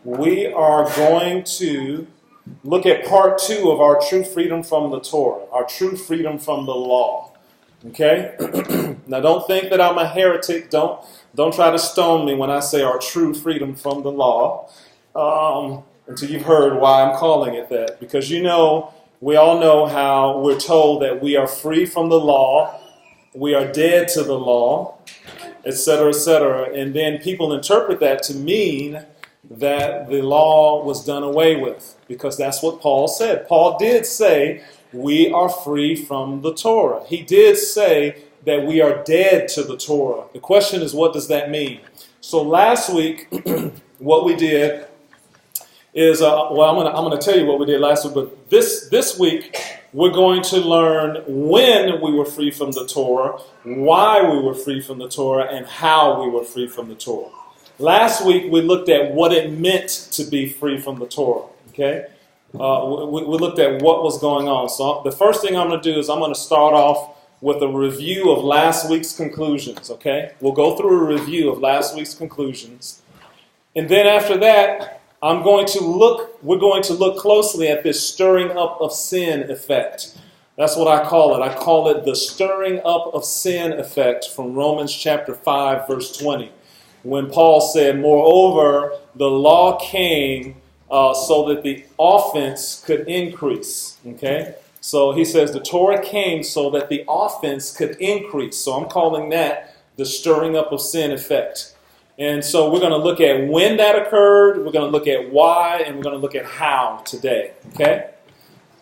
we are going to look at part 2 of our true freedom from the Torah, our true freedom from the law. Okay? Now don't think that I'm a heretic. Don't try to stone me when I say our true freedom from the law. Until you've heard why I'm calling it that. Because we all know how we're told that we are free from the law, we are dead to the law, etc., etc. And then people interpret that to mean that the law was done away with, because that's what Paul said. Paul did say we are free from the Torah. He did say that we are dead to the Torah. The question is, what does that mean? So last week, what we did is, I'm going to tell you what we did last week, but this week, we're going to learn when we were free from the Torah, why we were free from the Torah, and how we were free from the Torah. Last week, we looked at what it meant to be free from the Torah, okay? We looked at what was going on. So the first thing I'm going to do is I'm going to start off with a review of last week's conclusions, okay? We'll go through a review of last week's conclusions. And then after that, we're going to look closely at this stirring up of sin effect. That's what I call it. I call it the stirring up of sin effect from Romans chapter 5, verse 20. When Paul said, moreover, the law came so that the offense could increase. Okay? So he says the Torah came so that the offense could increase. So I'm calling that the stirring up of sin effect. And so we're going to look at when that occurred, we're going to look at why, and we're going to look at how today. Okay?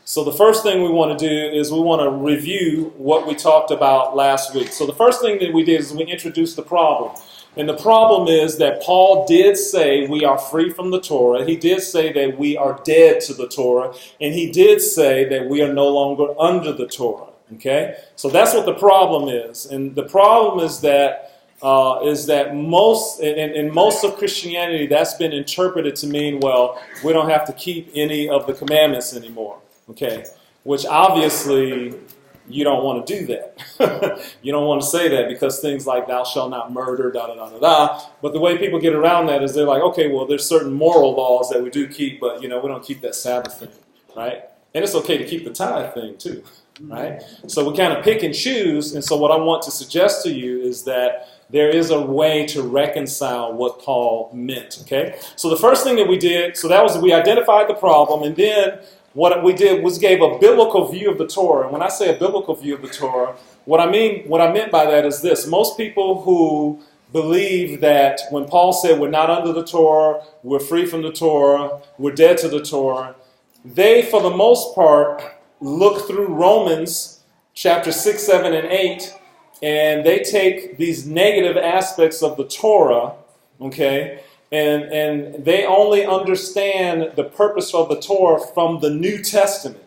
So the first thing we want to do is we want to review what we talked about last week. So the first thing that we did is we introduced the problem. And the problem is that Paul did say we are free from the Torah. He did say that we are dead to the Torah. And he did say that we are no longer under the Torah. Okay? So that's what the problem is. And the problem is that most of Christianity, that's been interpreted to mean, well, we don't have to keep any of the commandments anymore. Okay? Which obviously you don't want to do that. You don't want to say that because things like thou shalt not murder, da-da-da-da-da. But the way people get around that is they're like, okay, well, there's certain moral laws that we do keep, but, we don't keep that Sabbath thing, right? And it's okay to keep the tithe thing, too, right? So we kind of pick and choose. And so what I want to suggest to you is that there is a way to reconcile what Paul meant, okay? So the first thing that we did, we identified the problem, and then what we did was gave a biblical view of the Torah. And when I say a biblical view of the Torah, what I meant by that is this. Most people who believe that when Paul said we're not under the Torah, we're free from the Torah, we're dead to the Torah, they, for the most part, look through Romans chapter 6, 7, and 8, and they take these negative aspects of the Torah, okay, and they only understand the purpose of the Torah from the New Testament,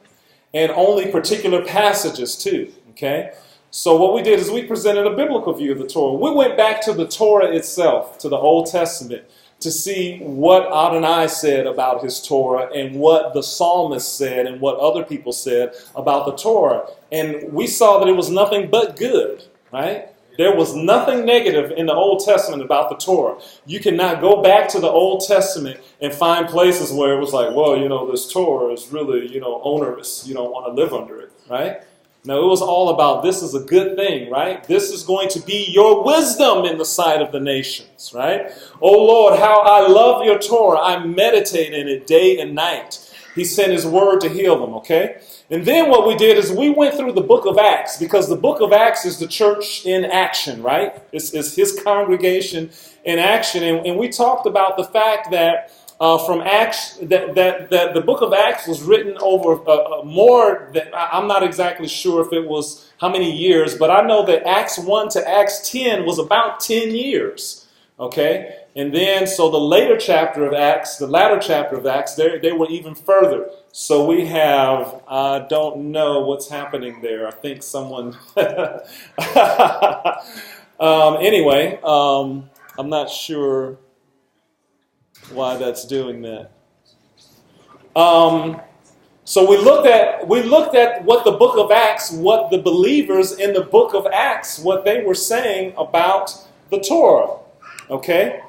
and only particular passages too, okay? So what we did is we presented a biblical view of the Torah. We went back to the Torah itself, to the Old Testament, to see what Adonai said about his Torah and what the psalmist said and what other people said about the Torah. And we saw that it was nothing but good, right? There was nothing negative in the Old Testament about the Torah. You cannot go back to the Old Testament and find places where it was like, well, this Torah is really, onerous. You don't want to live under it, right? No, it was all about this is a good thing, right? This is going to be your wisdom in the sight of the nations, right? Oh, Lord, how I love your Torah. I meditate in it day and night. He sent his word to heal them, okay? And then what we did is we went through the book of Acts, because the book of Acts is the church in action, right? It's his congregation in action. And we talked about the fact that from Acts, that the book of Acts was written over more than, I'm not exactly sure if it was how many years, but I know that Acts 1 to Acts 10 was about 10 years, okay? And then, so the latter chapter of Acts, they were even further. So we have, I don't know what's happening there. I think someone, anyway, I'm not sure why that's doing that. So we looked at what the book of Acts, what the believers in the book of Acts, what they were saying about the Torah, okay?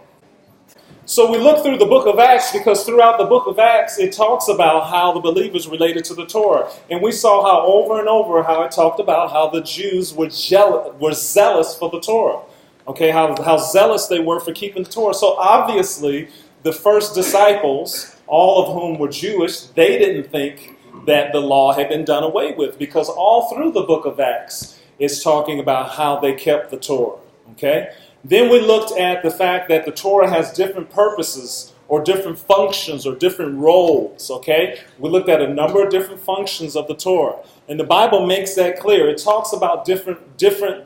So we look through the book of Acts because throughout the book of Acts, it talks about how the believers related to the Torah. And we saw how over and over how it talked about how the Jews were zealous for the Torah. Okay, how zealous they were for keeping the Torah. So obviously, the first disciples, all of whom were Jewish, they didn't think that the law had been done away with, because all through the book of Acts, it's talking about how they kept the Torah. Okay? Then we looked at the fact that the Torah has different purposes or different functions or different roles. Okay? We looked at a number of different functions of the Torah. And the Bible makes that clear. It talks about different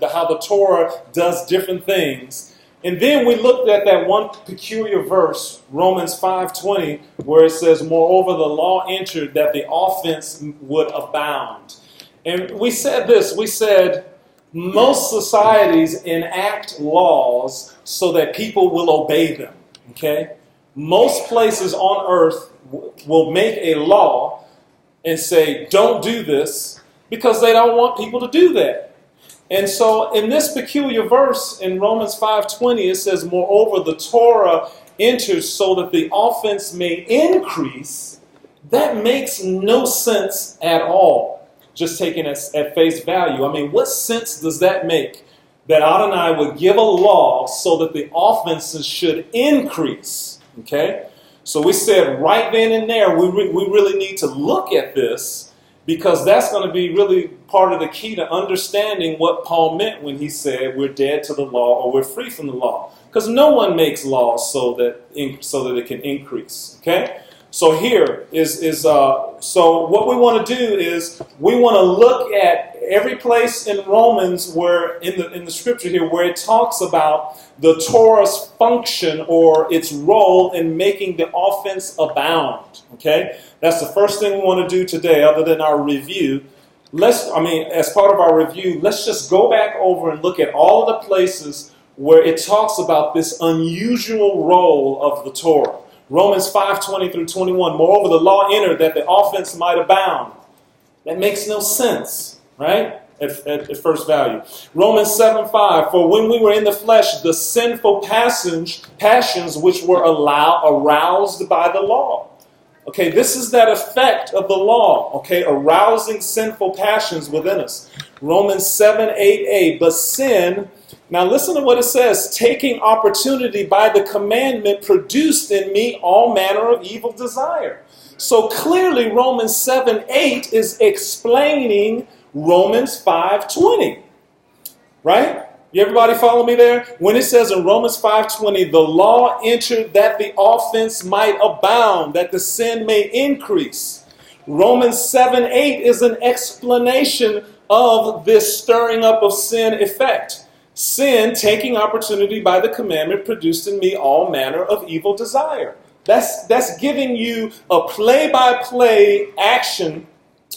how the Torah does different things. And then we looked at that one peculiar verse, Romans 5:20, where it says, moreover, the law entered that the offense would abound. And we said this, we said, most societies enact laws so that people will obey them. Okay? Most places on earth will make a law and say, don't do this, because they don't want people to do that. And so in this peculiar verse in Romans 5:20, it says, moreover, the Torah enters so that the offense may increase. That makes no sense at all, just taken at face value. I mean, what sense does that make? That Adonai would give a law so that the offenses should increase. Okay? So we said right then and there, we really need to look at this, because that's going to be really part of the key to understanding what Paul meant when he said we're dead to the law or we're free from the law. Because no one makes laws so that it can increase. Okay? So here so what we want to do is we want to look at every place in Romans where in the scripture here where it talks about the Torah's function or its role in making the offense abound. Okay? That's the first thing we want to do today, other than our review. As part of our review, let's just go back over and look at all of the places where it talks about this unusual role of the Torah. Romans 5:20 through 21. Moreover, the law entered that the offense might abound. That makes no sense, right? At first value. Romans 7:5. For when we were in the flesh, the sinful passions which were aroused by the law. Okay, this is that effect of the law, okay, arousing sinful passions within us. Romans 7:8a. But sin, now listen to what it says, taking opportunity by the commandment produced in me all manner of evil desire. So clearly Romans 7:8 is explaining Romans 5:20, right? Everybody follow me there? When it says in Romans 5:20, the law entered that the offense might abound, that the sin may increase. Romans 7:8 is an explanation of this stirring up of sin effect. Sin, taking opportunity by the commandment, produced in me all manner of evil desire. That's giving you a play-by-play action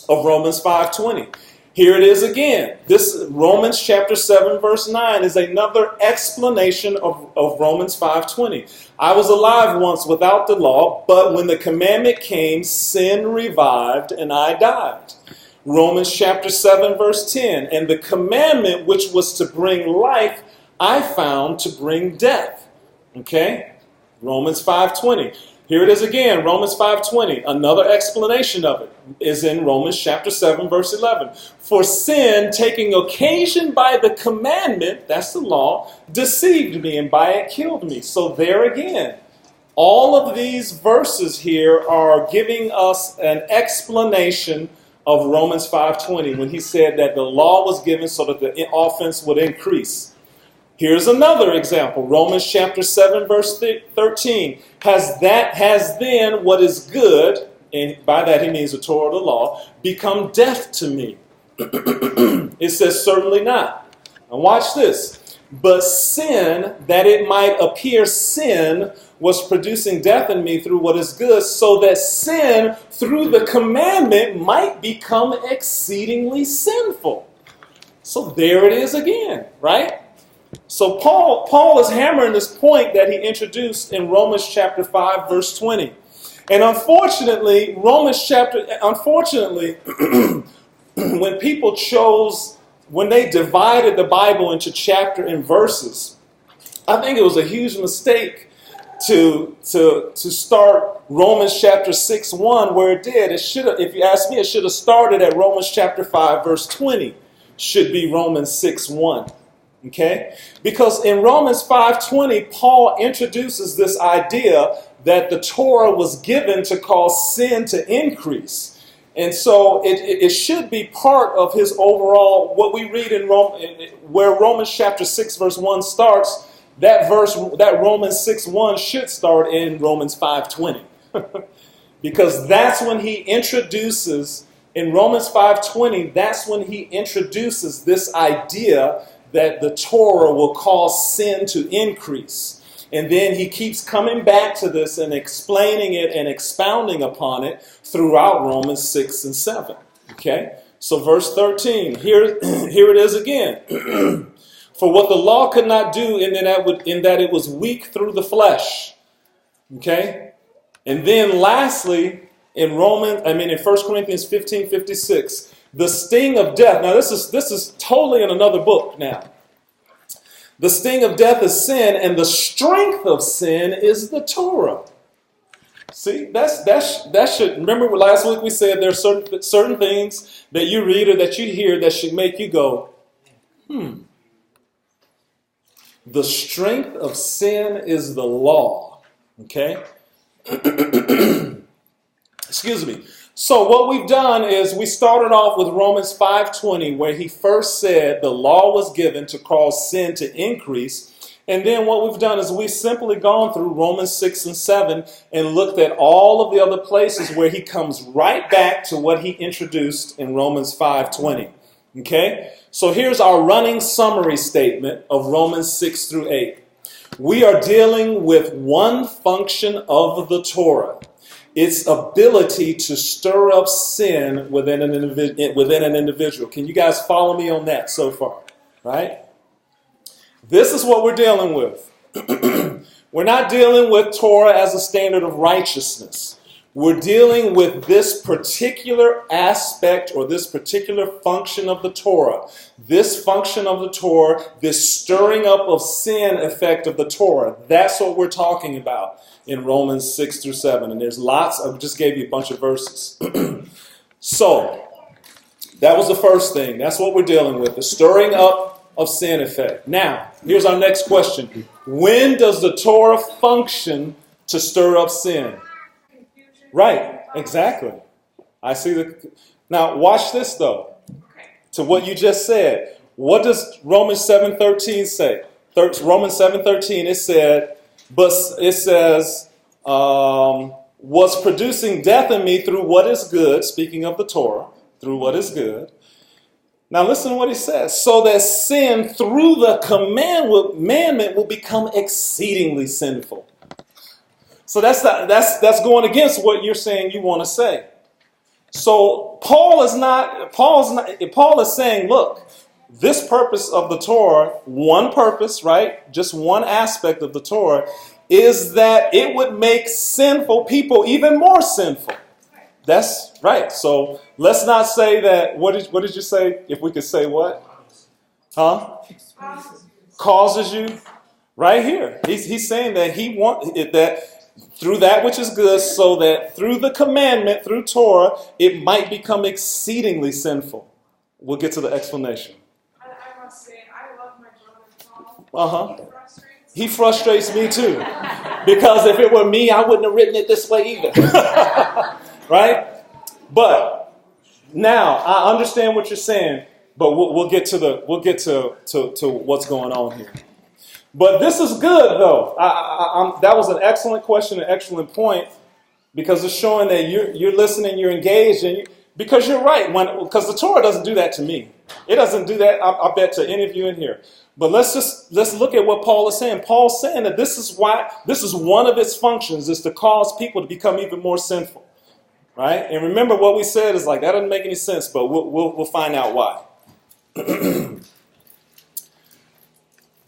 of Romans 5:20. Here it is again. This Romans chapter 7 verse 9 is another explanation of Romans 5:20. I was alive once without the law, but when the commandment came, sin revived and I died. Romans chapter 7 verse 10. And the commandment which was to bring life, I found to bring death. Okay? Romans 5:20. Here it is again, Romans 5:20. Another explanation of it is in Romans chapter 7, verse 11. For sin, taking occasion by the commandment, that's the law, deceived me, and by it killed me. So there again, all of these verses here are giving us an explanation of Romans 5:20 when he said that the law was given so that the offense would increase. Here's another example. Romans chapter 7, verse 13. Has then what is good, and by that he means the Torah of the law, become death to me? It says, certainly not. Now watch this. But sin, that it might appear sin, was producing death in me through what is good, so that sin, through the commandment, might become exceedingly sinful. So there it is again, right? So Paul is hammering this point that he introduced in Romans chapter 5, verse 20. And unfortunately, when they divided the Bible into chapter and verses, I think it was a huge mistake to start Romans chapter 6:1 where it did. It should have, if you ask me, it should have started at Romans chapter 5 verse 20. Should be Romans 6:1. Okay? Because in Romans 5:20, Paul introduces this idea that the Torah was given to cause sin to increase. And so it should be part of his overall, what we read in where Romans chapter 6 verse 1 starts, that Romans 6:1 should start in Romans 5:20. Because that's when he introduces, in Romans 5:20, that's when he introduces this idea that the Torah will cause sin to increase. And then he keeps coming back to this and explaining it and expounding upon it throughout Romans 6 and 7. Okay? So verse 13, here it is again. For what the law could not do in that it was weak through the flesh. Okay? And then lastly, in 1 Corinthians 15:56, the sting of death. Now this is totally in another book now. The sting of death is sin, and the strength of sin is the Torah. See, that should, remember last week we said there are certain things that you read or that you hear that should make you go, The strength of sin is the law. Okay? Excuse me. So what we've done is we started off with Romans 5:20, where he first said the law was given to cause sin to increase. And then what we've done is we've simply gone through Romans 6 and 7 and looked at all of the other places where he comes right back to what he introduced in Romans 5:20. Okay? So here's our running summary statement of Romans 6 through 8. We are dealing with one function of the Torah. Its ability to stir up sin within an individual. Can you guys follow me on that so far? Right? This is what we're dealing with. We're not dealing with Torah as a standard of righteousness. We're dealing with this particular aspect or this particular function of the Torah. This function of the Torah, this stirring up of sin effect of the Torah. That's what we're talking about in Romans 6 through 7. And there's lots, I just gave you a bunch of verses. So, that was the first thing. That's what we're dealing with, the stirring up of sin effect. Now, here's our next question. When does the Torah function to stir up sin? Right, exactly. I see Now, watch this though. To what you just said. What does Romans 7:13 say? Romans 7:13, it says, was producing death in me through what is good, speaking of the Torah, through what is good. Now listen to what he says. So that sin through the commandment will become exceedingly sinful. So that's going against what you're saying you want to say. So Paul is saying, look, this purpose of the Torah, one purpose, right? Just one aspect of the Torah is that it would make sinful people even more sinful. That's right. So let's not say that. What did you say? If we could say what? Causes you. Right here. He's saying that he wants it that through that which is good, so that through the commandment, through Torah, it might become exceedingly sinful. We'll get to the explanation. I must say, I love my brother Paul. He frustrates me too. Because if it were me, I wouldn't have written it this way either. Right? But now I understand what you're saying, but we'll get to what's going on here. But this is good, though. That was an excellent question, an excellent point, because it's showing that you're listening, you're engaged, and because you're right. Because the Torah doesn't do that to me. It doesn't do that, I bet, to any of you in here. But let's look at what Paul is saying. Paul's saying that this is one of its functions, is to cause people to become even more sinful, right? And remember what we said is like that doesn't make any sense, but we'll find out why.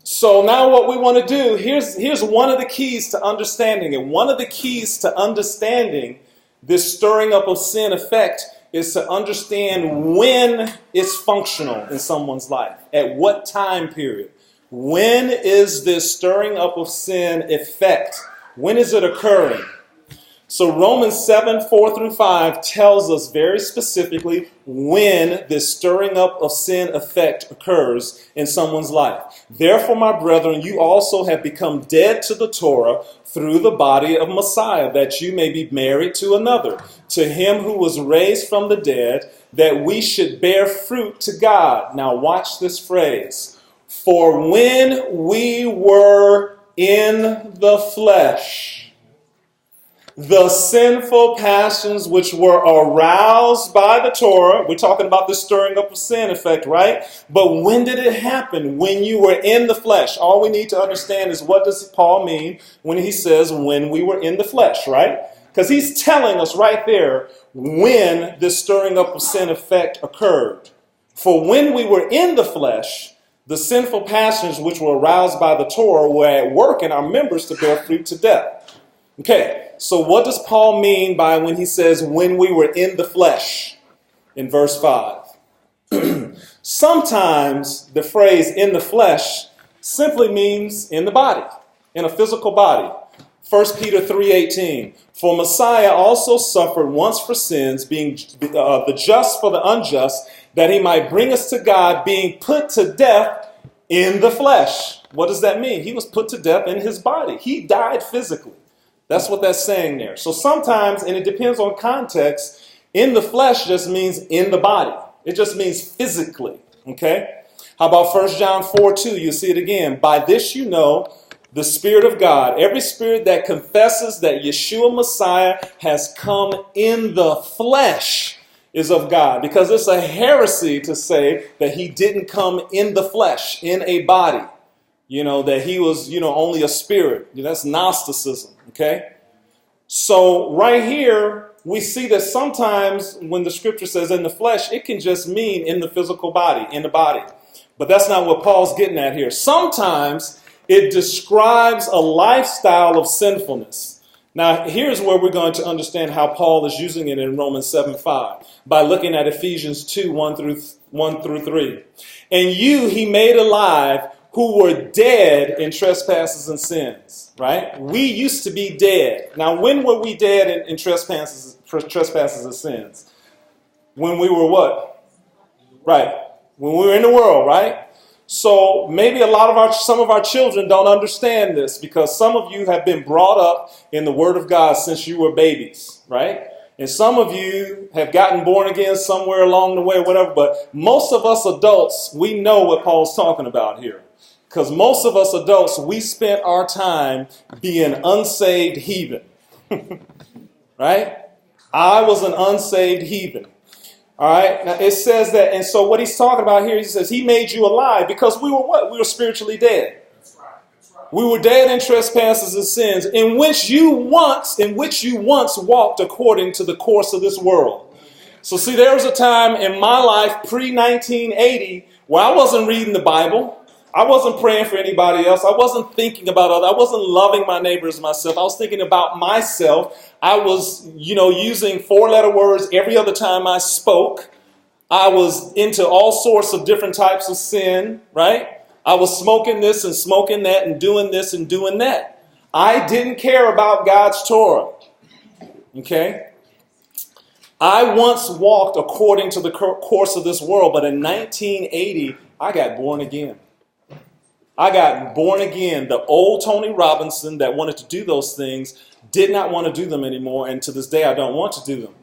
So now what we want to do, here's one of the keys to understanding. And one of the keys to understanding this stirring up of sin effect is to understand when it's functional in someone's life. At what time period? When is this stirring up of sin effect When is it occurring? So Romans 7:4-5 tells us very specifically when this stirring up of sin effect occurs in someone's life. Therefore, my brethren, you also have become dead to the Torah through the body of Messiah, that you may be married to another, to him who was raised from the dead, that we should bear fruit to God. Now watch this phrase. For when we were in the flesh, the sinful passions which were aroused by the Torah, we're talking about the stirring up of sin effect, right? But when did it happen? When you were in the flesh. All we need to understand is, what does Paul mean when he says when we were in the flesh, right? Because he's telling us right there when this stirring up of sin effect occurred. For when we were in the flesh, the sinful passions which were aroused by the Torah were at work in our members to bear fruit to death. Okay, so what does Paul mean by when he says when we were in the flesh in verse 5? Sometimes the phrase in the flesh simply means in the body, in a physical body. 1 Peter 3:18, for Messiah also suffered once for sins, being the just for the unjust, that he might bring us to God, being put to death in the flesh. What does that mean? He was put to death in his body. He died physically. That's what that's saying there. So sometimes, and it depends on context, in the flesh just means in the body. It just means physically. Okay? How about 1 John 4:2? You see it again. By this you know the Spirit of God. Every spirit that confesses that Yeshua Messiah has come in the flesh is of God. Because it's a heresy to say that he didn't come in the flesh, in a body. That he was, only a spirit. That's Gnosticism, okay? So right here, we see that sometimes when the scripture says in the flesh, it can just mean in the physical body, in the body. But that's not what Paul's getting at here. Sometimes it describes a lifestyle of sinfulness. Now, here's where we're going to understand how Paul is using it in Romans 7:5 by looking at Ephesians 2:1-3. And you he made alive who were dead in trespasses and sins, right? We used to be dead. Now, when were we dead in trespasses and sins? When we were what? Right. When we were in the world, right? So maybe some of our children don't understand this, because some of you have been brought up in the Word of God since you were babies, right? And some of you have gotten born again somewhere along the way, whatever. But most of us adults, we know what Paul's talking about here. Because most of us adults, we spent our time being unsaved heathen. Right? I was an unsaved heathen. All right? Now it says that, and so what he's talking about here, he says he made you alive because we were what? We were spiritually dead. That's right. That's right. We were dead in trespasses and sins, in which you once walked according to the course of this world. So see, there was a time in my life pre-1980 where I wasn't reading the Bible. I wasn't praying for anybody else. I wasn't thinking about others. I wasn't loving my neighbors myself. I was thinking about myself. I was, using 4-letter words every other time I spoke. I was into all sorts of different types of sin, right? I was smoking this and smoking that and doing this and doing that. I didn't care about God's Torah. Okay? I once walked according to the course of this world, but in 1980, I got born again. I got born again. The old Tony Robinson that wanted to do those things did not want to do them anymore, and to this day I don't want to do them.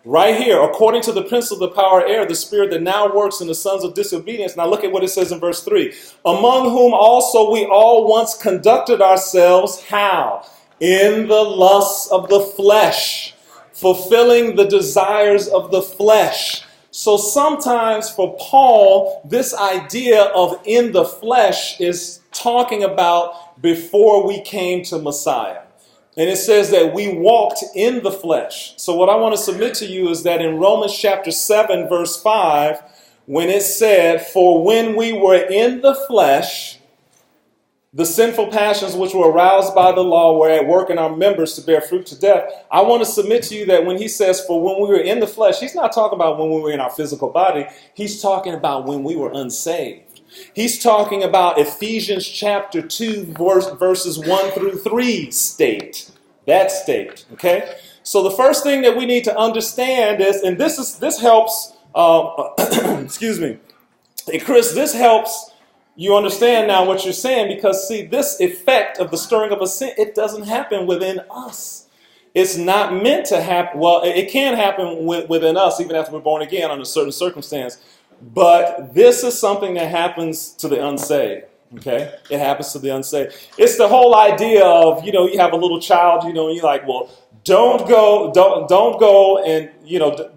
Right here, according to the prince of the power of air, the spirit that now works in the sons of disobedience. Now look at what it says in verse 3. Among whom also we all once conducted ourselves, how? In the lusts of the flesh, fulfilling the desires of the flesh. So sometimes for Paul, this idea of in the flesh is talking about before we came to Messiah. And it says that we walked in the flesh. So what I want to submit to you is that in Romans chapter 7, verse 5, when it said, for when we were in the flesh, the sinful passions which were aroused by the law were at work in our members to bear fruit to death. I want to submit to you that when he says, for when we were in the flesh, he's not talking about when we were in our physical body. He's talking about when we were unsaved. He's talking about Ephesians chapter 2, verses 1 through 3 state. That state, okay? So the first thing that we need to understand is, and this helps, excuse me, hey, Chris, this helps you understand now what you're saying, because see, this effect of the stirring up of sin, it doesn't happen within us. It's not meant to happen. Well, it can happen within us even after we're born again under certain circumstance. But this is something that happens to the unsaved. Okay, it happens to the unsaved. It's the whole idea of, you have a little child, and you're like, well, don't go, and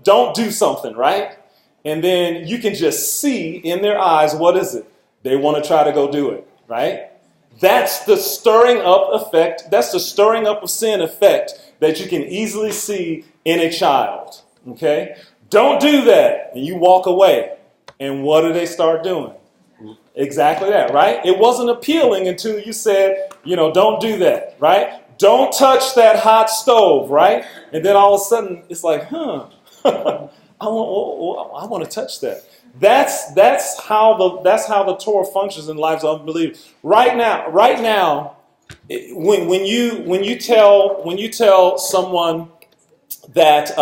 don't do something, right? And then you can just see in their eyes, what is it? They want to try to go do it, right? That's the stirring up effect. That's the stirring up of sin effect that you can easily see in a child. Okay? Don't do that. And you walk away. And what do they start doing? Exactly that, right? It wasn't appealing until you said, don't do that, right? Don't touch that hot stove, right? And then all of a sudden, it's like, I want to touch that. That's how the Torah functions in the lives of unbelievers. Right now, when you tell someone that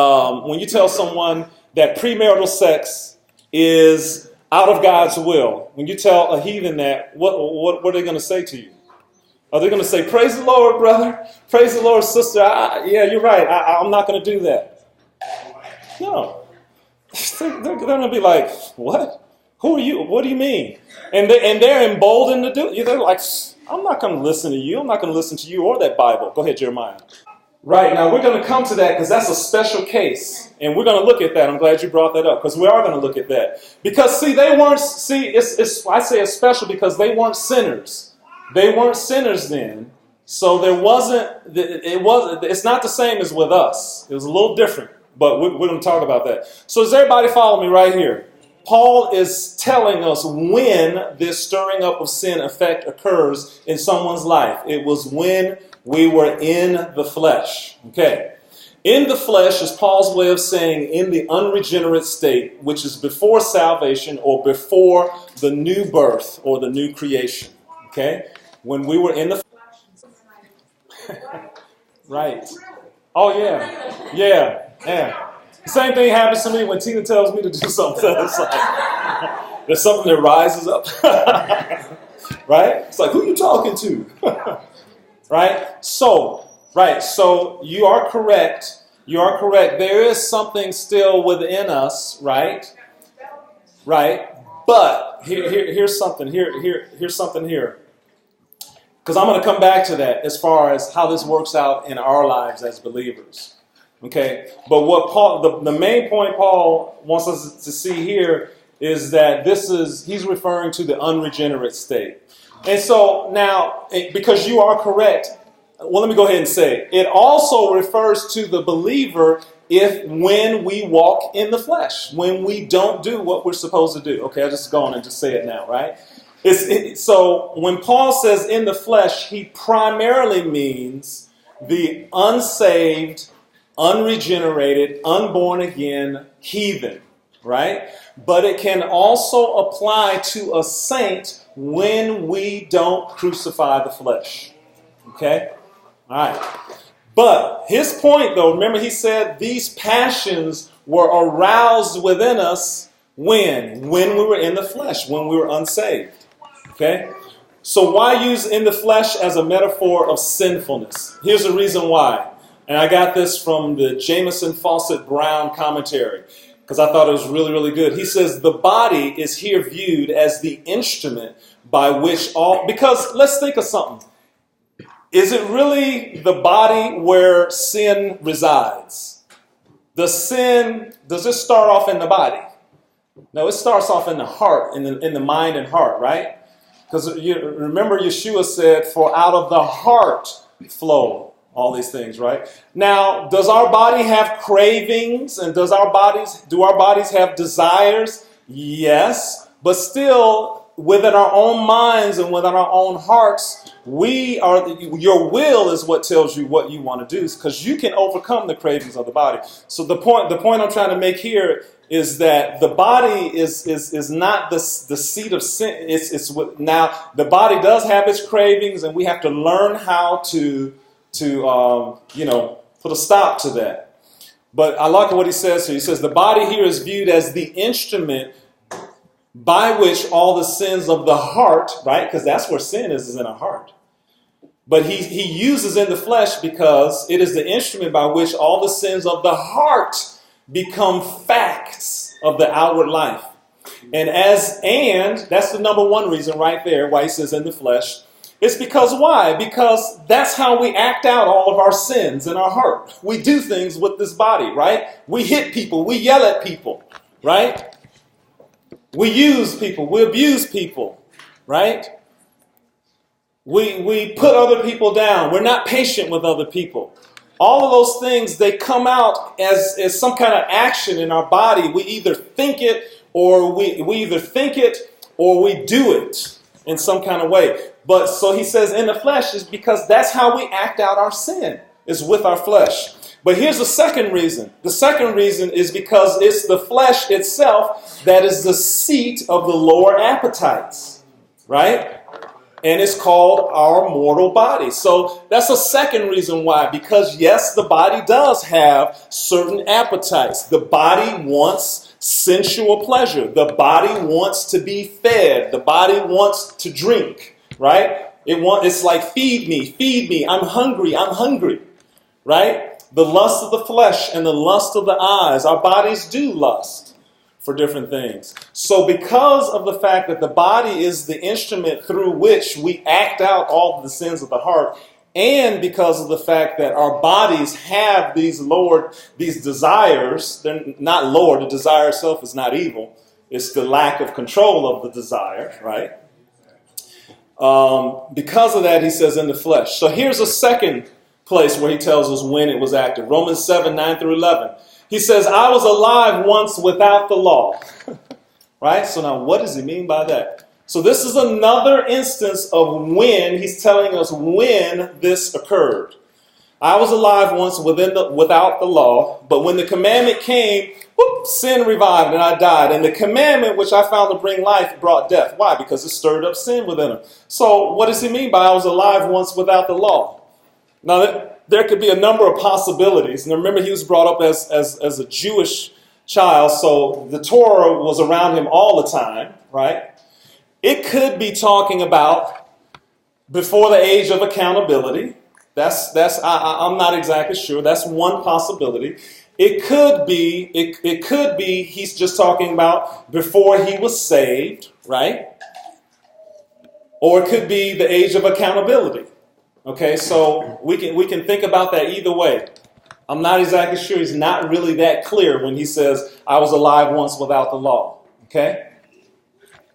premarital sex is out of God's will, when you tell a heathen that, what are they going to say to you? Are they going to say, "Praise the Lord, brother. Praise the Lord, sister. Yeah, you're right. I'm not going to do that." No. They're going to be like, "What? Who are you? What do you mean?" And they're emboldened to do it. They're like, "I'm not going to listen to you. I'm not going to listen to you or that Bible." Go ahead, Jeremiah. Right, now we're going to come to that because that's a special case. And we're going to look at that. I'm glad you brought that up because we are going to look at that. Because, see, I say it's special because they weren't sinners. They weren't sinners then. So it's not the same as with us. It was a little different. But we're going to talk about that. So does everybody follow me right here? Paul is telling us when this stirring up of sin effect occurs in someone's life. It was when we were in the flesh. Okay. In the flesh is Paul's way of saying in the unregenerate state, which is before salvation or before the new birth or the new creation. Okay. When we were in the right. Oh, yeah. Yeah. Same thing happens to me when Tina tells me to do something. It's like there's something that rises up. Right? It's like, who are you talking to? Right? So you are correct. You are correct. There is something still within us, right? Right? But here's something. Here's something here. Because I'm going to come back to that as far as how this works out in our lives as believers. Okay, but what the main point Paul wants us to see here is that he's referring to the unregenerate state. And so now, because you are correct, well, let me go ahead and say, it also refers to the believer when we walk in the flesh, when we don't do what we're supposed to do. Okay, I'll just go on and just say it now, right? So when Paul says in the flesh, he primarily means the unsaved, unregenerated, unborn again heathen, right? But it can also apply to a saint when we don't crucify the flesh. Okay? All right. But his point, though, remember he said these passions were aroused within us when we were in the flesh, when we were unsaved. Okay? So why use in the flesh as a metaphor of sinfulness? Here's the reason why. And I got this from the Jamieson Fawcett Brown commentary because I thought it was really, really good. He says the body is here viewed as the instrument by which because let's think of something. Is it really the body where sin resides? Does it start off in the body? No, it starts off in the heart, in the mind and heart, right? Because you remember Yeshua said, for out of the heart flow all these things, right? Now, does our body have cravings and do our bodies have desires? Yes, but still within our own minds and within our own hearts, your will is what tells you what you want to do, because you can overcome the cravings of the body. So the point I'm trying to make here is that the body is not the seat of sin. Now the body does have its cravings, and we have to learn how to put a stop to that. But I like what he says here. He says the body here is viewed as the instrument by which all the sins of the heart, right? Because that's where sin is in our heart. But he uses in the flesh because it is the instrument by which all the sins of the heart become facts of the outward life. And that's the number one reason right there why he says in the flesh. It's because why? Because that's how we act out all of our sins in our heart. We do things with this body, right? We hit people. We yell at people, right? We use people. We abuse people, right? We put other people down. We're not patient with other people. All of those things, they come out as some kind of action in our body. We either think it or we do it in some kind of way. But so he says in the flesh is because that's how we act out our sin, is with our flesh. But here's the second reason. The second reason is because it's the flesh itself that is the seat of the lower appetites, right? And it's called our mortal body. So that's a second reason why. Because yes, the body does have certain appetites. The body wants sensual pleasure. The body wants to be fed. The body wants to drink, right? It's like, feed me, I'm hungry, right? The lust of the flesh and the lust of the eyes. Our bodies do lust for different things. So because of the fact that the body is the instrument through which we act out all of the sins of the heart, and because of the fact that our bodies have these desires, they're not lower, the desire itself is not evil, it's the lack of control of the desire, right? Because of that, he says in the flesh. So here's a second place where he tells us when it was active. Romans 7, 9 through 11. He says, I was alive once without the law. Right? So now what does he mean by that? So this is another instance of when he's telling us when this occurred. I was alive once without the law, but when the commandment came, sin revived and I died. And the commandment which I found to bring life brought death. Why? Because it stirred up sin within him. So what does he mean by I was alive once without the law? Now, there could be a number of possibilities. And remember, he was brought up as a Jewish child, so the Torah was around him all the time, right? It could be talking about before the age of accountability. I'm not exactly sure. That's one possibility. It could be he's just talking about before he was saved, right? Or it could be the age of accountability. Okay, so we can think about that either way. I'm not exactly sure. He's not really that clear when he says, I was alive once without the law. Okay?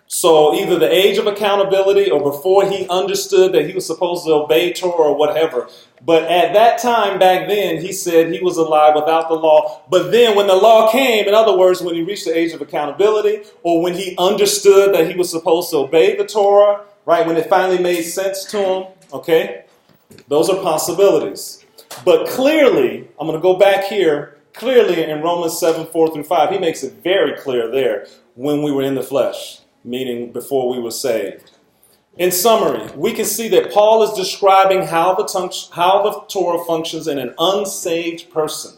So either the age of accountability or before he understood that he was supposed to obey Torah or whatever. But at that time back then, he said he was alive without the law. But then when the law came, in other words, when he reached the age of accountability or when he understood that he was supposed to obey the Torah, right, when it finally made sense to him, okay? Those are possibilities. But clearly, I'm going to go back here, clearly in Romans 7, 4 through 5, he makes it very clear there when we were in the flesh, meaning before we were saved. In summary, we can see that Paul is describing how the Torah functions in an unsaved person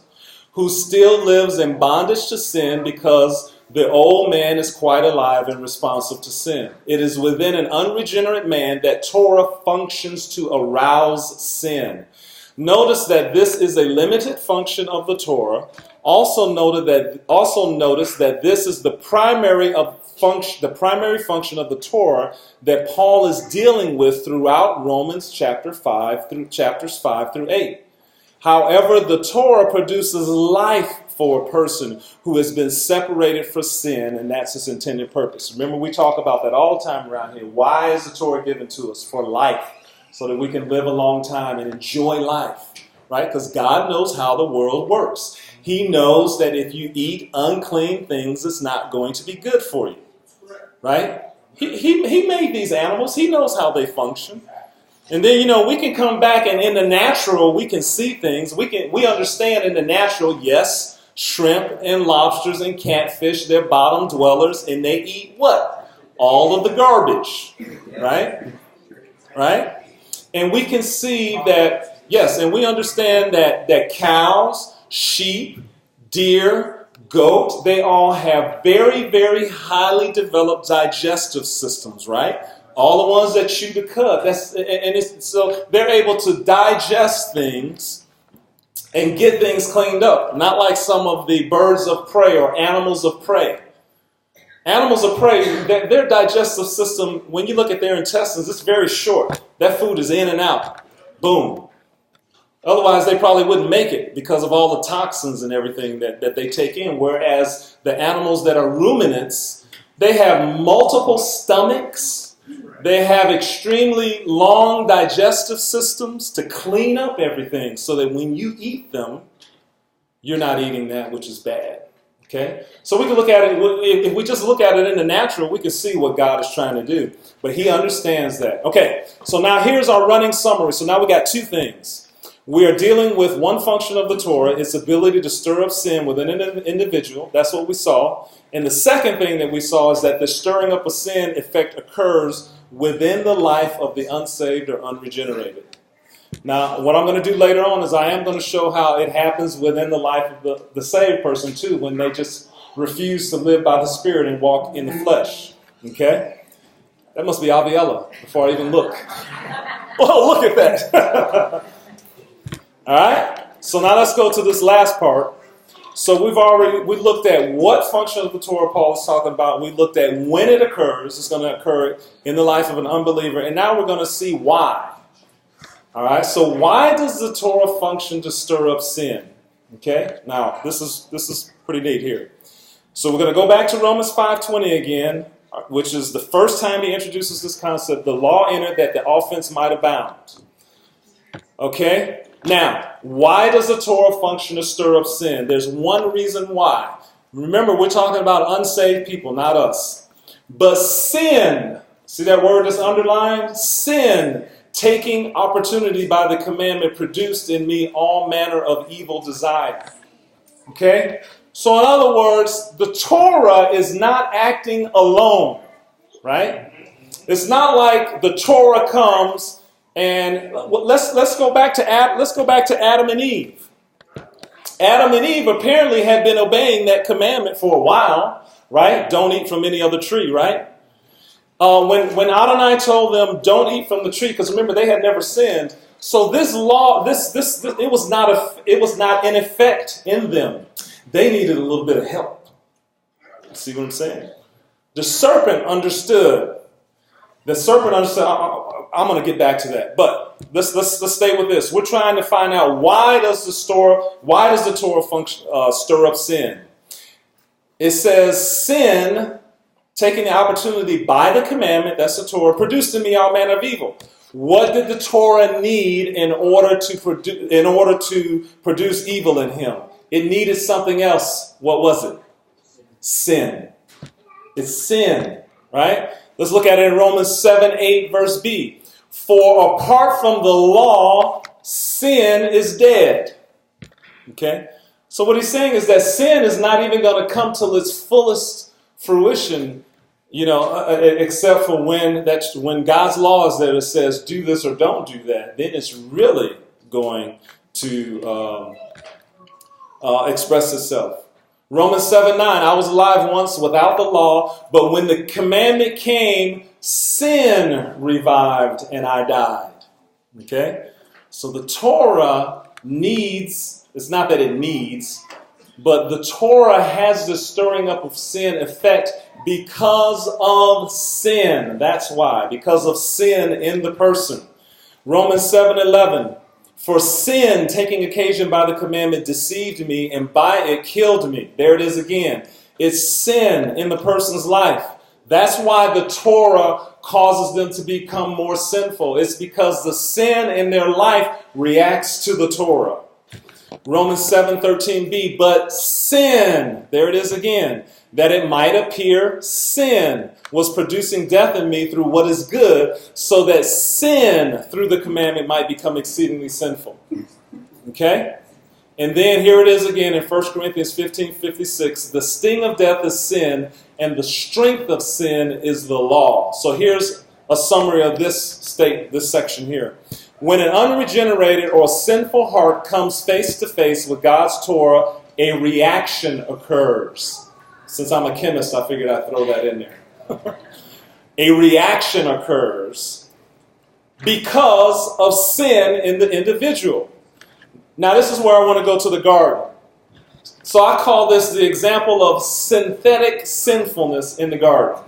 who still lives in bondage to sin because the old man is quite alive and responsive to sin. It is within an unregenerate man that Torah functions to arouse sin. Notice that this is a limited function of the Torah. Also notice that this is the primary function of the Torah that Paul is dealing with throughout Romans chapters 5 through 8. However, the Torah produces life for a person who has been separated from sin, and that's its intended purpose. Remember, we talk about that all the time around here. Why is the Torah given to us? For life, so that we can live a long time and enjoy life, right? Because God knows how the world works. He knows that if you eat unclean things, it's not going to be good for you, right? He made these animals. He knows how they function. And then, we can come back and in the natural, we can see things. We understand in the natural, yes, shrimp and lobsters and catfish, they're bottom dwellers, and they eat what? All of the garbage, right? Right? And we can see that, yes, and we understand that cows, sheep, deer, goat, they all have very, very highly developed digestive systems, right? All the ones that chew the cud. So they're able to digest things and get things cleaned up. Not like some of the birds of prey or animals of prey. Animals of prey, their digestive system, when you look at their intestines, it's very short. That food is in and out. Boom. Otherwise, they probably wouldn't make it because of all the toxins and everything that they take in. Whereas the animals that are ruminants, they have multiple stomachs. They have extremely long digestive systems to clean up everything so that when you eat them, you're not eating that which is bad. Okay? So we can look at it, if we just look at it in the natural, we can see what God is trying to do. But he understands that. Okay, so now here's our running summary. So now we got two things. We are dealing with one function of the Torah, its ability to stir up sin within an individual. That's what we saw. And the second thing that we saw is that the stirring up of sin effect occurs within the life of the unsaved or unregenerated. Now, what I'm going to do later on is I am going to show how it happens within the life of the saved person too, when they just refuse to live by the Spirit and walk in the flesh. Okay? That must be Aviella before I even look. Oh, look at that. All right? So now let's go to this last part. So we looked at what function of the Torah Paul is talking about. We looked at when it occurs. It's going to occur in the life of an unbeliever. And now we're going to see why. All right? So why does the Torah function to stir up sin? Okay? Now, this is pretty neat here. So we're going to go back to Romans 5:20 again, which is the first time he introduces this concept. The law entered that the offense might abound. Okay? Now, why does the Torah function to stir up sin? There's one reason why. Remember, we're talking about unsaved people, not us. But sin, see that word that's underlined? Sin, taking opportunity by the commandment, produced in me all manner of evil desire. Okay? So in other words, the Torah is not acting alone, right? It's not like the Torah comes and let's go back to Adam and Eve. Adam and Eve apparently had been obeying that commandment for a while, right? Don't eat from any other tree, right? When Adonai told them don't eat from the tree, because remember they had never sinned. So this law, it was not in effect in them. They needed a little bit of help. See what I'm saying? The serpent understood. I'm going to get back to that, but let's stay with this. We're trying to find out why does the Torah function stir up sin? It says sin, taking the opportunity by the commandment, that's the Torah, produced in me all manner of evil. What did the Torah need in order to produce evil in him? It needed something else. What was it? Sin. It's sin, right? Let's look at it in Romans 7:8, verse B. For apart from the law, sin is dead. Okay? So what he's saying is that sin is not even going to come to its fullest fruition, except for when God's law is there that says do this or don't do that. Then it's really going to express itself. Romans 7:9, I was alive once without the law, but when the commandment came, sin revived and I died. Okay? So the Torah needs, it's not that it needs, but the Torah has the stirring up of sin effect because of sin. That's why. Because of sin in the person. Romans 7:11. For sin, taking occasion by the commandment, deceived me, and by it killed me. There it is again. It's sin in the person's life. That's why the Torah causes them to become more sinful. It's because the sin in their life reacts to the Torah. Romans 7:13b, but sin, there it is again, that it might appear sin was producing death in me through what is good, so that sin through the commandment might become exceedingly sinful. Okay? And then here it is again in 1 Corinthians 15:56, the sting of death is sin, and the strength of sin is the law. So here's a summary of this section here. When an unregenerated or sinful heart comes face to face with God's Torah, a reaction occurs. Since I'm a chemist, I figured I'd throw that in there. A reaction occurs because of sin in the individual. Now, this is where I want to go to the garden. So I call this the example of synthetic sinfulness in the garden.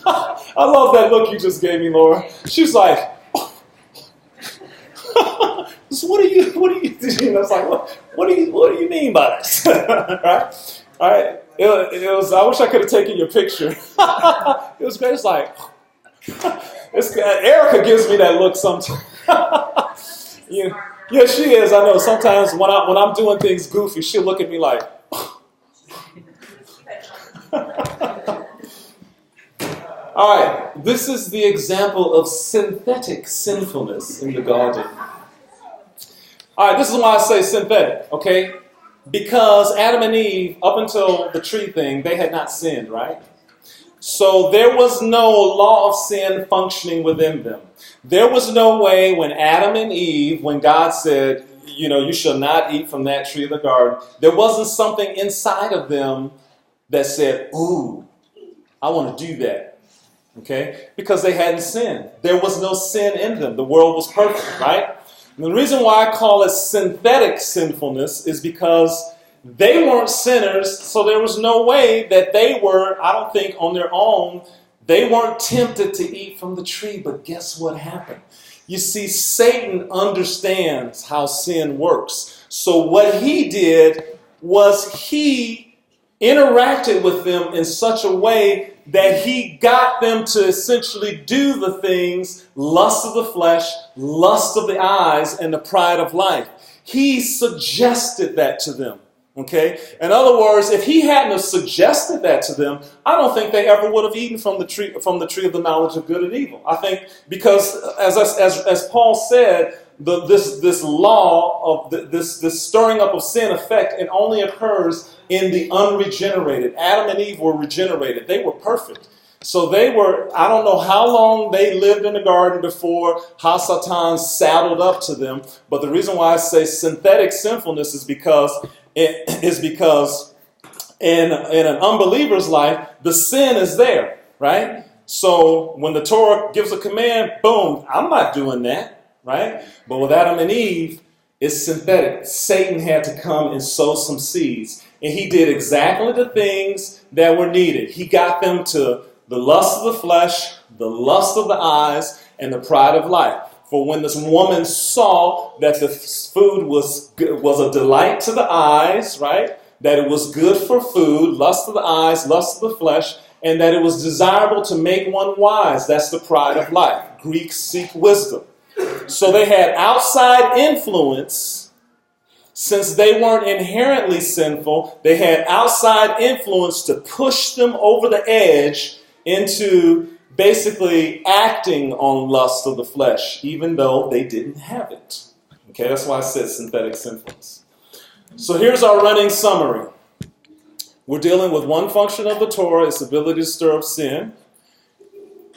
I love that look you just gave me, Laura. She's like, so what do you do? I was like, what do you mean by this? Right? All right. It was. I wish I could have taken your picture. It was great. It's like, Erica gives me that look sometimes. Yeah, she is. I know. Sometimes when I'm doing things goofy, she'll look at me like. All right. This is the example of synthetic sinfulness in the garden. All right. This is why I say synthetic. Okay. Because Adam and Eve, up until the tree thing, they had not sinned, right? So there was no law of sin functioning within them. There was no way when Adam and Eve, when God said, you shall not eat from that tree of the garden, there wasn't something inside of them that said, ooh, I want to do that. Okay? Because they hadn't sinned. There was no sin in them. The world was perfect, right? And the reason why I call it synthetic sinfulness is because they weren't sinners, so there was no way that they were, I don't think, on their own, they weren't tempted to eat from the tree. But guess what happened? You see, Satan understands how sin works. So what he did was he interacted with them in such a way that he got them to essentially do the things, lust of the flesh, lust of the eyes, and the pride of life. He suggested that to them. Okay? In other words, if he hadn't have suggested that to them, I don't think they ever would have eaten from the tree of the knowledge of good and evil. I think because, as Paul said, this law of this stirring up of sin effect, it only occurs in the unregenerated. Adam and Eve were regenerated. They were perfect. So they were, I don't know how long they lived in the garden before Hasatan saddled up to them. But the reason why I say synthetic sinfulness is because in an unbeliever's life, the sin is there, right? So when the Torah gives a command, boom, I'm not doing that, right? But with Adam and Eve, it's synthetic. Satan had to come and sow some seeds. And he did exactly the things that were needed. He got them to the lust of the flesh, the lust of the eyes, and the pride of life. For when this woman saw that the food was a delight to the eyes, right? That it was good for food, lust of the eyes, lust of the flesh, and that it was desirable to make one wise. That's the pride of life. Greeks seek wisdom. So they had outside influence. Since they weren't inherently sinful, they had outside influence to push them over the edge into basically acting on lust of the flesh, even though they didn't have it. Okay, that's why I said synthetic sinfulness. So here's our running summary. We're dealing with one function of the Torah, its ability to stir up sin.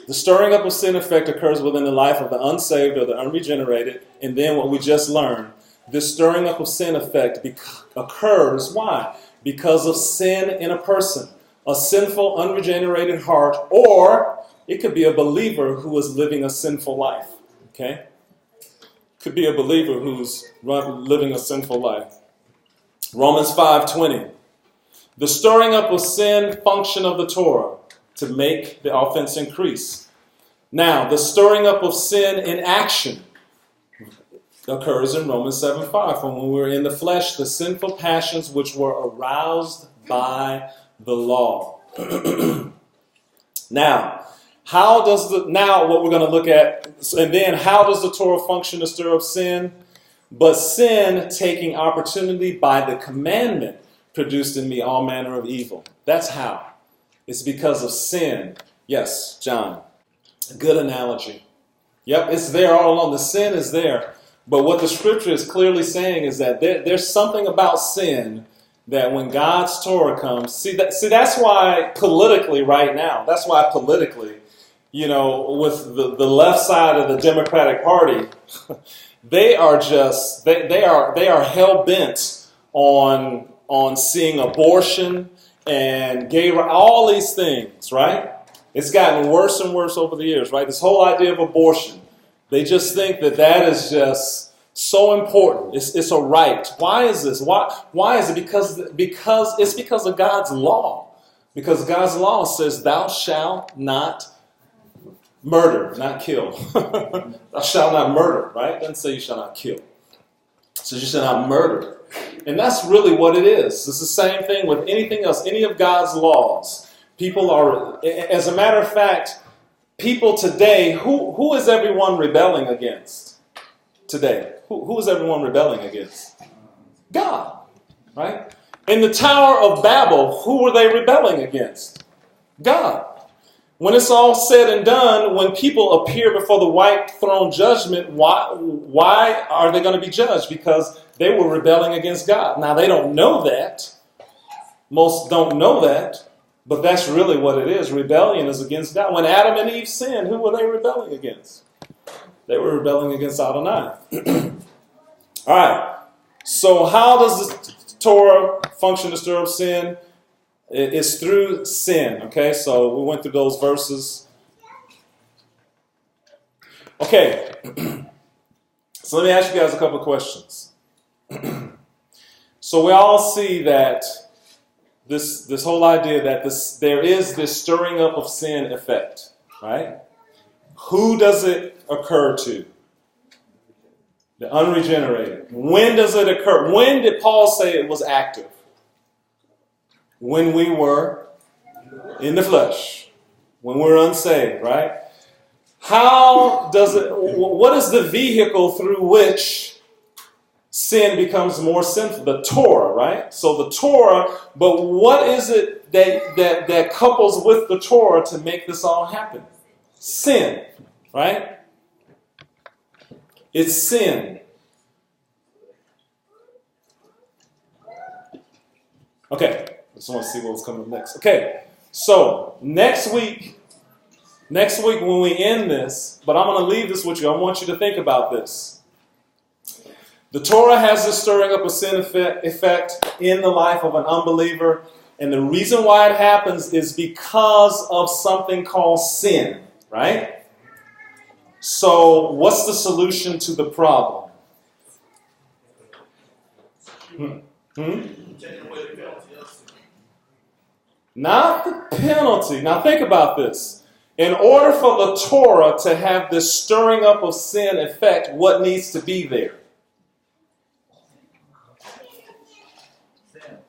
The stirring up of sin effect occurs within the life of the unsaved or the unregenerated. And then what we just learned, this stirring up of sin effect occurs, why? Because of sin in a person, a sinful, unregenerated heart, or it could be a believer who is living a sinful life. Okay? Could be a believer who's living a sinful life. Romans 5:20. The stirring up of sin function of the Torah to make the offense increase. Now, the stirring up of sin in action occurs in Romans 7:5. For when we were in the flesh, the sinful passions which were aroused by the law. Now what we're going to look at, and then how does the Torah function to stir up sin? but sin, taking opportunity by the commandment, produced in me all manner of evil. That's how. It's because of sin. Yes, John. Good analogy. Yep, it's there all along. The sin is there. But what the scripture is clearly saying is that there's something about sin that when God's Torah comes, that's why politically right now, with the left side of the Democratic Party, they are hell bent on seeing abortion and gay rights, all these things, right? It's gotten worse and worse over the years, right? This whole idea of abortion, they just think that is just so important. It's a right. Why is this? Why is it? Because it's because of God's law. Because God's law says, "Thou shalt not murder," not kill. Thou shalt not murder, right? It doesn't say you shall not kill. It says you shall not murder. And that's really what it is. It's the same thing with anything else, any of God's laws. People are, as a matter of fact, people today, who is everyone rebelling against today? Who is everyone rebelling against? God, right? In the Tower of Babel, who were they rebelling against? God. When it's all said and done, when people appear before the white throne judgment, why are they going to be judged? Because they were rebelling against God. Now, they don't know that. Most don't know that. But that's really what it is. Rebellion is against God. When Adam and Eve sinned, who were they rebelling against? They were rebelling against Adonai. All right. So how does the Torah function to stir up sin? It's through sin. Okay, so we went through those verses. Okay. So let me ask you guys a couple of questions. So we all see that this whole idea that there is this stirring up of sin effect, right? Who does it occur to? The unregenerated. When does it occur? When did Paul say it was active? When we were in the flesh. When we were unsaved, right? What is the vehicle through which sin becomes more sinful? The Torah, right? So the Torah, but what is it that couples with the Torah to make this all happen? Sin, right? It's sin. Okay, I just want to see what's coming up next. Okay, so next week when we end this, but I'm going to leave this with you. I want you to think about this. The Torah has this stirring up of sin effect in the life of an unbeliever. And the reason why it happens is because of something called sin, right? So what's the solution to the problem? Not the penalty. Now think about this. In order for the Torah to have this stirring up of sin effect, what needs to be there?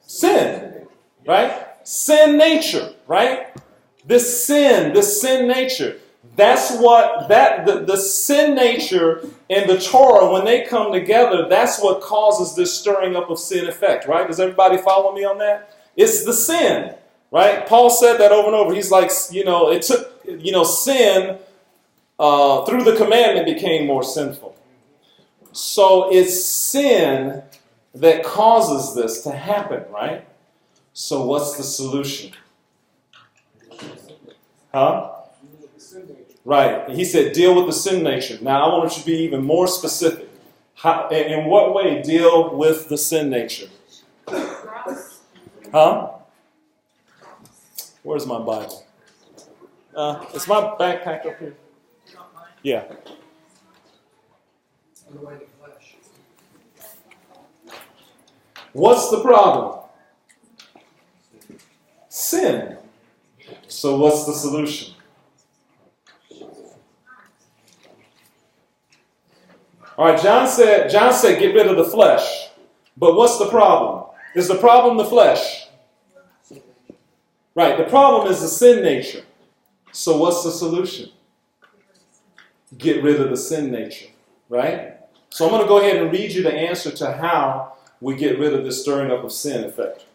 Sin, right? Sin nature, right? This sin nature. That's what the sin nature and the Torah, when they come together, that's what causes this stirring up of sin effect, right? Does everybody follow me on that? It's the sin, right? Paul said that over and over. He's like, it took, sin through the commandment became more sinful. So it's sin that causes this to happen, right? So what's the solution? Huh? Right. He said, deal with the sin nature. Now, I want you to be even more specific. In what way deal with the sin nature? Huh? Where's my Bible? Is my backpack up here? Yeah. What's the problem? Sin. So what's the solution? All right, John said, get rid of the flesh. But what's the problem? Is the problem the flesh? Right, the problem is the sin nature. So what's the solution? Get rid of the sin nature, right? So I'm going to go ahead and read you the answer to how we get rid of this stirring up of sin effect.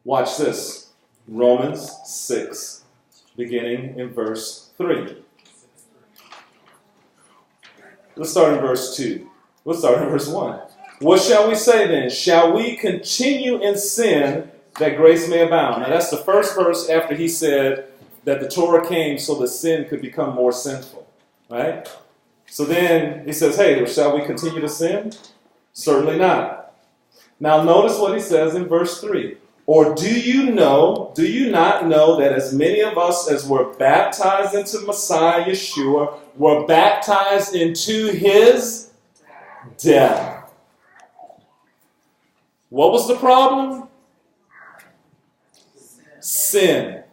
Watch this. Romans 6, beginning in verse 3. Let's start in verse 2. Let's start in verse 1. What shall we say then? Shall we continue in sin that grace may abound? Now that's the first verse after he said that the Torah came so that sin could become more sinful. Right? So then he says, hey, shall we continue to sin? Certainly not. Now notice what he says in verse 3. Or do you not know that as many of us as were baptized into Messiah Yeshua were baptized into his death? What was the problem? Sin.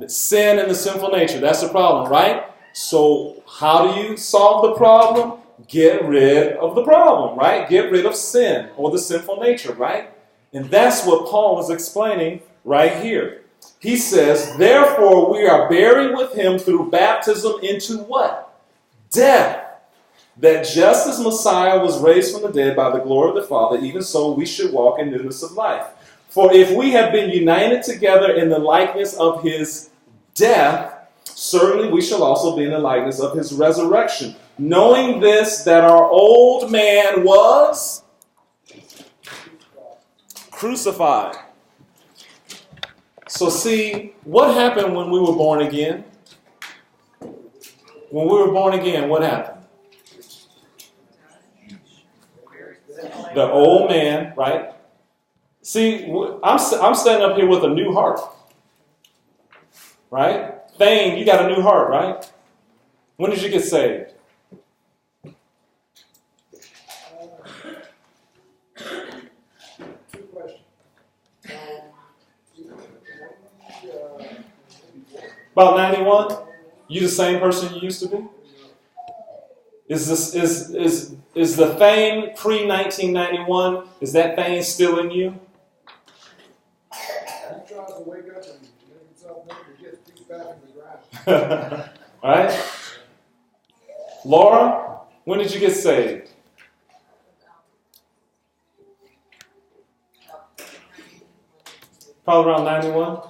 Sin and the sinful nature. That's the problem, right? So how do you solve the problem? Get rid of the problem, right? Get rid of sin or the sinful nature, right? And that's what Paul is explaining right here. He says, therefore we are buried with him through baptism into what? Death. That just as Messiah was raised from the dead by the glory of the Father, even so we should walk in newness of life. For if we have been united together in the likeness of his death, certainly we shall also be in the likeness of his resurrection. Knowing this, that our old man was crucified. So see, what happened when we were born again? When we were born again, what happened? The old man, right? See, I'm standing up here with a new heart. Right? Thane, you got a new heart, right? When did you get saved? About 91? You the same person you used to be? Is the Thane pre-1991, is that Thane still in you? He tries to wake up and make himself think to get feet back in the grass. All right? Laura, when did you get saved? Probably around 91.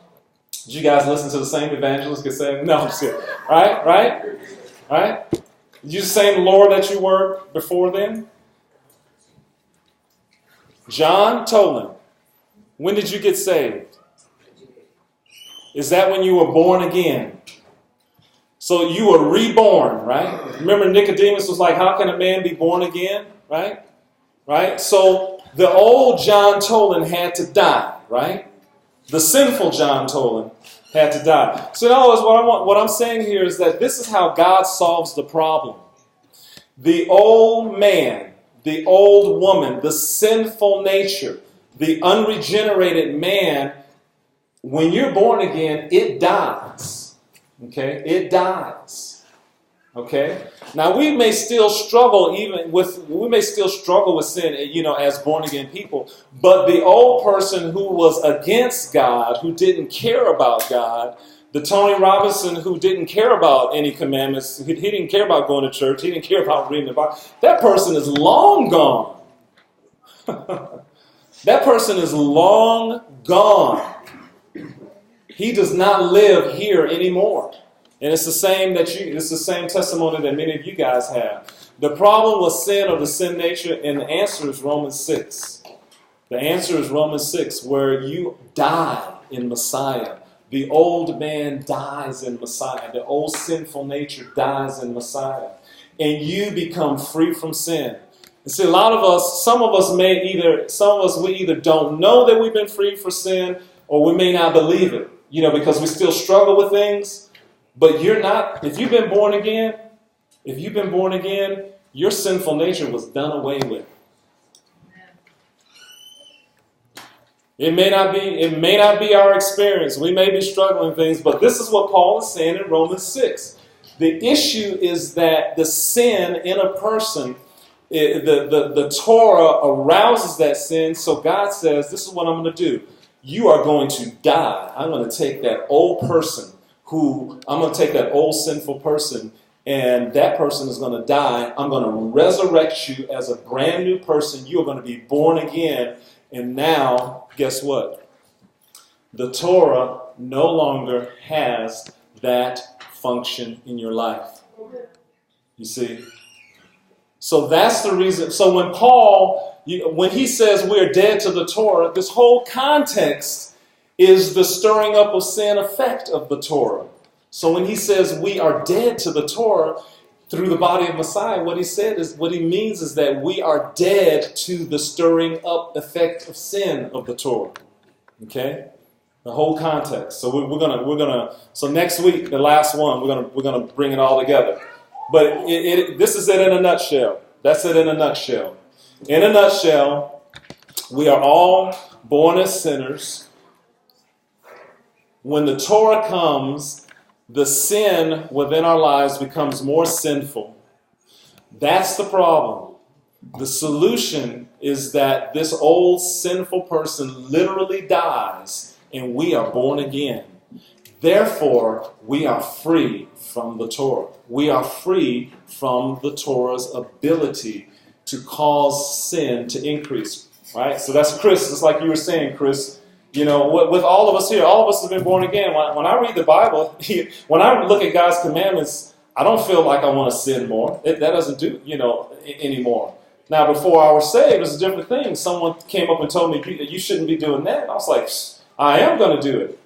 Did you guys listen to the same evangelist get saved? No, I'm just kidding. Right? Did you the same Lord that you were before then? John Tolan, when did you get saved? Is that when you were born again? So you were reborn, right? Remember Nicodemus was like, how can a man be born again? Right? So the old John Tolan had to die, right? The sinful John Tolan had to die. So in other words, what I'm saying here is that this is how God solves the problem. The old man, the old woman, the sinful nature, the unregenerated man, when you're born again, it dies. Okay? It dies. Okay? Now we may still struggle with sin, as born again people, but the old person who was against God, who didn't care about God, the Tony Robinson who didn't care about any commandments, he didn't care about going to church, he didn't care about reading the Bible, that person is long gone. That person is long gone. He does not live here anymore. And it's the same testimony that many of you guys have. The problem with sin or the sin nature, and the answer is Romans 6. The answer is Romans 6, where you die in Messiah. The old man dies in Messiah. The old sinful nature dies in Messiah. And you become free from sin. And see, some of us we either don't know that we've been freed from sin, or we may not believe it, because we still struggle with things. But you're not, if you've been born again, your sinful nature was done away with. It may not be our experience. We may be struggling with things, but this is what Paul is saying in Romans 6. The issue is that the sin in a person, the Torah arouses that sin, so God says, this is what I'm going to do. You are going to die. I'm going to take that old person I'm going to take that old sinful person and that person is going to die. I'm going to resurrect you as a brand new person. You are going to be born again. And now, guess what? The Torah no longer has that function in your life. You see? So that's the reason. So when Paul, when he says we're dead to the Torah, this whole context is the stirring up of sin effect of the Torah. So when he says we are dead to the Torah through the body of Messiah, what he means is that we are dead to the stirring up effect of sin of the Torah. Okay? The whole context. So we're gonna. So next week, the last one, we're gonna bring it all together. But this is it in a nutshell. That's it in a nutshell. In a nutshell, we are all born as sinners. When the Torah comes, the sin within our lives becomes more sinful. That's the problem. The solution is that this old sinful person literally dies and we are born again. Therefore, we are free from the Torah. We are free from the Torah's ability to cause sin to increase. Right? So that's Chris. It's like you were saying, Chris. You know, with all of us here, all of us have been born again. When I read the Bible, when I look at God's commandments, I don't feel like I want to sin more. That doesn't do, anymore. Now, before I was saved, it was a different thing. Someone came up and told me, you shouldn't be doing that. I was like, I am going to do it.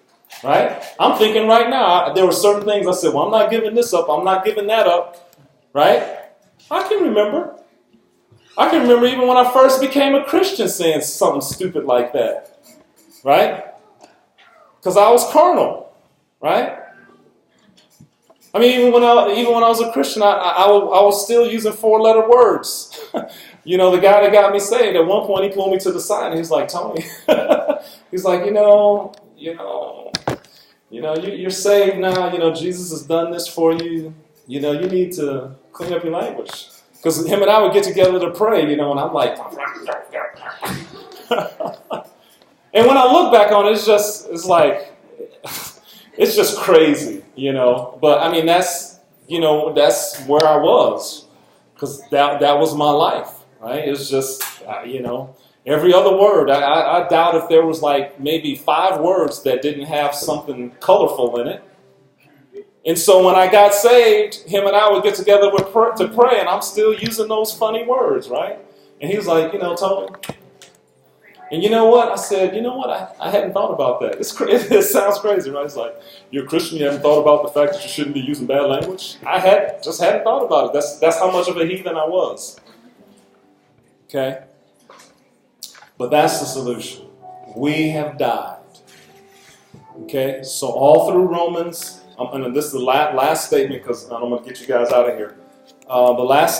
Right? I'm thinking right now, there were certain things I said, well, I'm not giving this up. I'm not giving that up. Right? I can remember even when I first became a Christian saying something stupid like that. Right? Because I was carnal. Right? I mean, even when I was a Christian, I was still using 4-letter words. The guy that got me saved, at one point he pulled me to the side and he's like, Tony, he's like, you're saved now. Jesus has done this for you. You need to clean up your language. Because him and I would get together to pray, and I'm like, and when I look back on it, it's just crazy, But I mean, that's where I was, because that was my life, right? It's just, every other word. I doubt if there was like maybe 5 words that didn't have something colorful in it. And so when I got saved, him and I would get together to pray, and I'm still using those funny words, right? And he was like, Tony. And you know what? I said, I hadn't thought about that. It sounds crazy, right? It's like, you're a Christian, you haven't thought about the fact that you shouldn't be using bad language? I just hadn't thought about it. That's how much of a heathen I was. Okay? But that's the solution. We have died. Okay? So all through Romans, and this is the last statement because I'm going to get you guys out of here. The last statement.